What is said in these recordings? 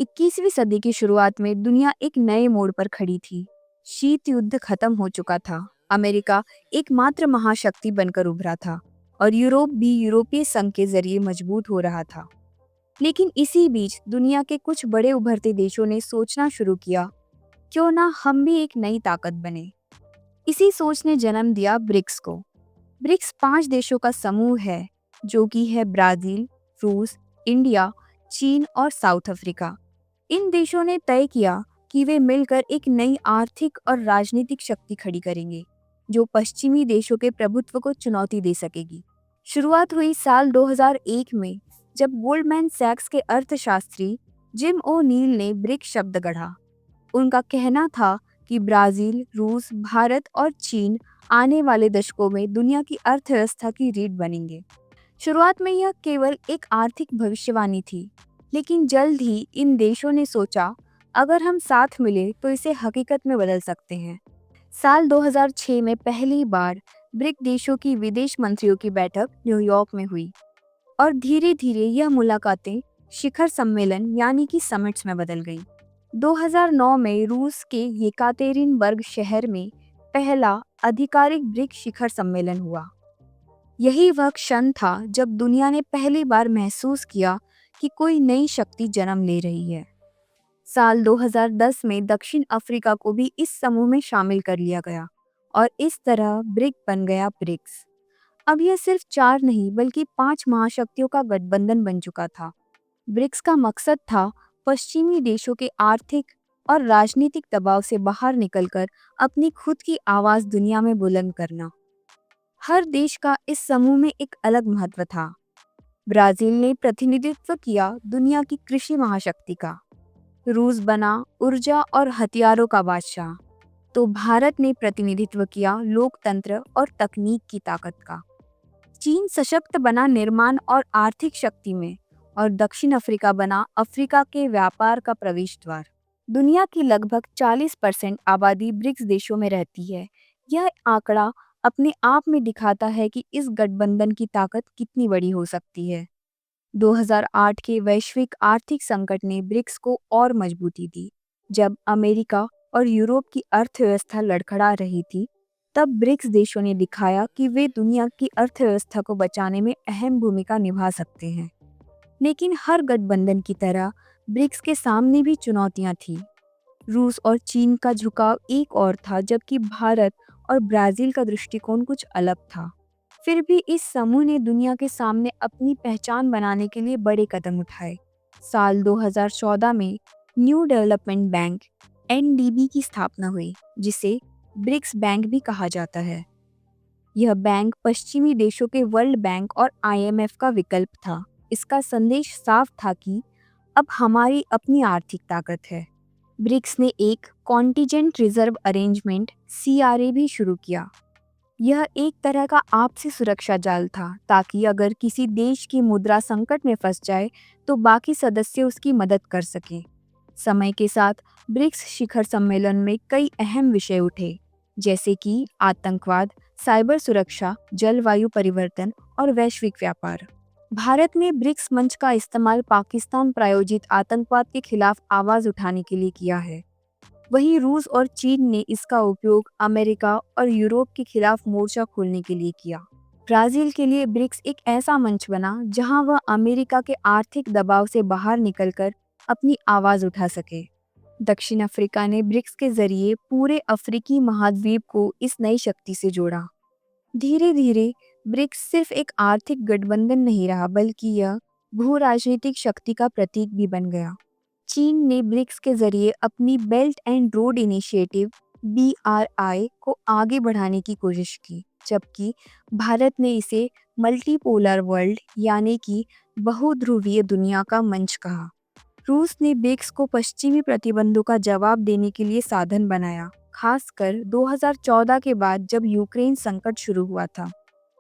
21वीं सदी की शुरुआत में दुनिया एक नए मोड़ पर खड़ी थी। शीत युद्ध खत्म हो चुका था। अमेरिका एकमात्र महाशक्ति बनकर उभरा था और यूरोप भी यूरोपीय संघ के जरिए मजबूत हो रहा था। लेकिन इसी बीच दुनिया के कुछ बड़े उभरते देशों ने सोचना शुरू किया, क्यों ना हम भी एक नई ताकत बने। इसी सोच ने जन्म दिया ब्रिक्स को। ब्रिक्स 5 देशों का समूह है, जो कि है ब्राजील, रूस, इंडिया, चीन और साउथ अफ्रीका। इन देशों ने तय किया कि वे मिलकर एक नई आर्थिक और राजनीतिक शक्ति खड़ी करेंगे, जो पश्चिमी देशों के प्रभुत्व को चुनौती दे सकेगी। शुरुआत हुई साल 2001 में, जब गोल्डमैन सैक्स के अर्थशास्त्री जिम ओ नील ने ब्रिक्स शब्द गढ़ा। उनका कहना था कि ब्राजील, रूस, भारत और चीन आने वाले दशकों में दुनिया की अर्थव्यवस्था की रीढ़ बनेंगे। शुरुआत में यह केवल एक आर्थिक भविष्यवाणी थी, लेकिन जल्द ही इन देशों ने सोचा, अगर हम साथ मिले तो इसे हकीकत में बदल सकते हैं। साल 2006 में पहली बार ब्रिक देशों की विदेश मंत्रियों की बैठक न्यूयॉर्क में हुई और धीरे धीरे यह मुलाकातें शिखर सम्मेलन यानी कि समिट्स में बदल गईं। 2009 में रूस के येकातेरिनबर्ग शहर में पहला आधिकारिक ब्रिक शिखर सम्मेलन हुआ। यही वह क्षण था जब दुनिया ने पहली बार महसूस किया कि कोई नई शक्ति जन्म ले रही है। साल 2010 में दक्षिण अफ्रीका को भी इस समूह में शामिल कर लिया गया और इस तरह ब्रिक बन गया ब्रिक्स। अब यह सिर्फ 4 नहीं बल्कि 5 महाशक्तियों का गठबंधन बन चुका था। ब्रिक्स का मकसद था पश्चिमी देशों के आर्थिक और राजनीतिक दबाव से बाहर निकलकर अपनी खुद की आवाज दुनिया में बुलंद करना। हर देश का इस समूह में एक अलग महत्व था। ब्राजील ने प्रतिनिधित्व किया दुनिया की कृषि महाशक्ति का, रूस बना ऊर्जा और हथियारों का बादशाह, तो भारत ने प्रतिनिधित्व किया लोकतंत्र और तकनीक की ताकत का। चीन सशक्त बना निर्माण और आर्थिक शक्ति में, और दक्षिण अफ्रीका बना अफ्रीका के व्यापार का प्रवेश द्वार। दुनिया की लगभग 40% आबादी ब्रिक्स देशों में रहती है। यह आंकड़ा अपने आप में दिखाता है कि इस गठबंधन की ताकत कितनी बड़ी हो सकती है। 2008 के वैश्विक आर्थिक संकट ने ब्रिक्स को और मजबूती दी। जब अमेरिका और यूरोप की अर्थव्यवस्था लड़खड़ा रही थी, तब ब्रिक्स देशों ने दिखाया कि वे दुनिया की अर्थव्यवस्था को बचाने में अहम भूमिका निभा सकते हैं। लेकिन हर गठबंधन की तरह ब्रिक्स के सामने भी चुनौतियां थीं। रूस और चीन का झुकाव एक और था, जबकि भारत और ब्राजील का दृष्टिकोण कुछ अलग था। फिर भी इस समूह ने दुनिया के सामने अपनी पहचान बनाने के लिए बड़े कदम उठाए। साल 2014 में न्यू डेवलपमेंट बैंक (एनडीबी) की स्थापना हुई, जिसे ब्रिक्स बैंक भी कहा जाता है। यह बैंक पश्चिमी देशों के वर्ल्ड बैंक और आईएमएफ का विकल्प था। इसका संदेश साफ था कि अब हमारी अपनी आर्थिक ताकत है। ब्रिक्स ने एक कॉन्टिजेंट रिजर्व अरेंजमेंट (सीआरए) भी शुरू किया। यह एक तरह का आपसी सुरक्षा जाल था, ताकि अगर किसी देश की मुद्रा संकट में फंस जाए तो बाकी सदस्य उसकी मदद कर सकें। समय के साथ ब्रिक्स शिखर सम्मेलन में कई अहम विषय उठे, जैसे कि आतंकवाद, साइबर सुरक्षा, जलवायु परिवर्तन और वैश्विक व्यापार। भारत ने ब्रिक्स मंच का इस्तेमाल पाकिस्तान प्रायोजित आतंकवाद के खिलाफ आवाज उठाने के लिए किया है। वहीं रूस और चीन ने इसका उपयोग अमेरिका और यूरोप के खिलाफ मोर्चा खोलने के लिए किया। ब्राजील के लिए ब्रिक्स एक ऐसा मंच बना जहां वह अमेरिका के आर्थिक दबाव से बाहर निकलकर अपनी आवाज उठा सके। दक्षिण अफ्रीका ने ब्रिक्स के जरिए पूरे अफ्रीकी महाद्वीप को इस नई शक्ति से जोड़ा। धीरे धीरे ब्रिक्स सिर्फ एक आर्थिक गठबंधन नहीं रहा, बल्कि यह भू राजनीतिक शक्ति का प्रतीक भी बन गया। चीन ने ब्रिक्स के जरिए अपनी belt and road initiative (BRI) को आगे बढ़ाने की कोशिश की, जबकि भारत ने इसे मल्टीपोलर वर्ल्ड यानी कि बहुध्रुवीय दुनिया का मंच कहा। रूस ने ब्रिक्स को पश्चिमी प्रतिबंधों का जवाब देने के लिए साधन बनाया, खासकर 2014 के बाद जब यूक्रेन संकट शुरू हुआ था।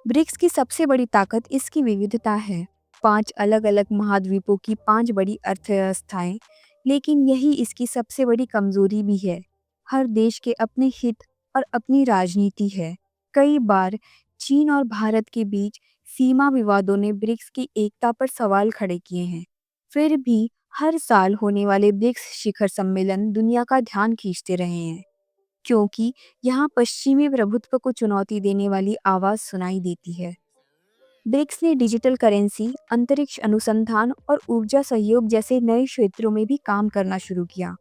ब्रिक्स की सबसे बड़ी ताकत इसकी विविधता है। 5 अलग-अलग महाद्वीपों की 5 बड़ी अर्थव्यवस्थाएं, लेकिन यही इसकी सबसे बड़ी कमजोरी भी है। हर देश के अपने हित और अपनी राजनीति है। कई बार चीन और भारत के बीच सीमा विवादों ने ब्रिक्स की एकता पर सवाल खड़े किए हैं। फिर भी हर साल होने वाले ब्रिक्स शिखर सम्मेलन दुनिया का ध्यान खींचते रहे हैं, क्योंकि यहाँ पश्चिमी प्रभुत्व को चुनौती देने वाली आवाज सुनाई देती है। ब्रिक्स ने डिजिटल करेंसी, अंतरिक्ष अनुसंधान और ऊर्जा सहयोग जैसे नए क्षेत्रों में भी काम करना शुरू किया।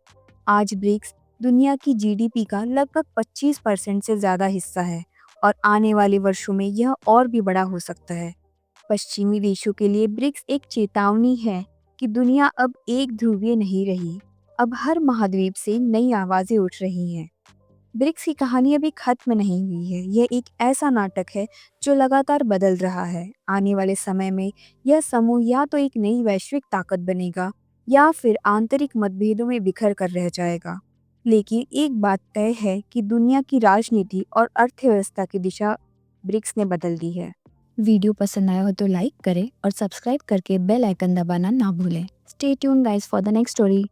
आज ब्रिक्स दुनिया की जीडीपी का लगभग 25% से ज्यादा हिस्सा है और आने वाले वर्षों में यह और भी बड़ा हो सकता है। पश्चिमी देशों के लिए ब्रिक्स एक चेतावनी है कि दुनिया अब एक ध्रुवीय नहीं रही। अब हर महाद्वीप से नई आवाजें उठ रही हैं। ब्रिक्स की कहानी अभी खत्म नहीं हुई है। यह एक ऐसा नाटक है जो लगातार बदल रहा है। आने वाले समय में यह समूह या तो एक नई वैश्विक ताकत बनेगा या फिर आंतरिक मतभेदों में बिखर कर रह जाएगा। लेकिन एक बात तय है कि दुनिया की राजनीति और अर्थव्यवस्था की दिशा ब्रिक्स ने बदल दी है। वीडियो पसंद आया हो तो लाइक करें और सब्सक्राइब करके बेल आइकन दबाना ना भूलें। Stay tune guys for the next story.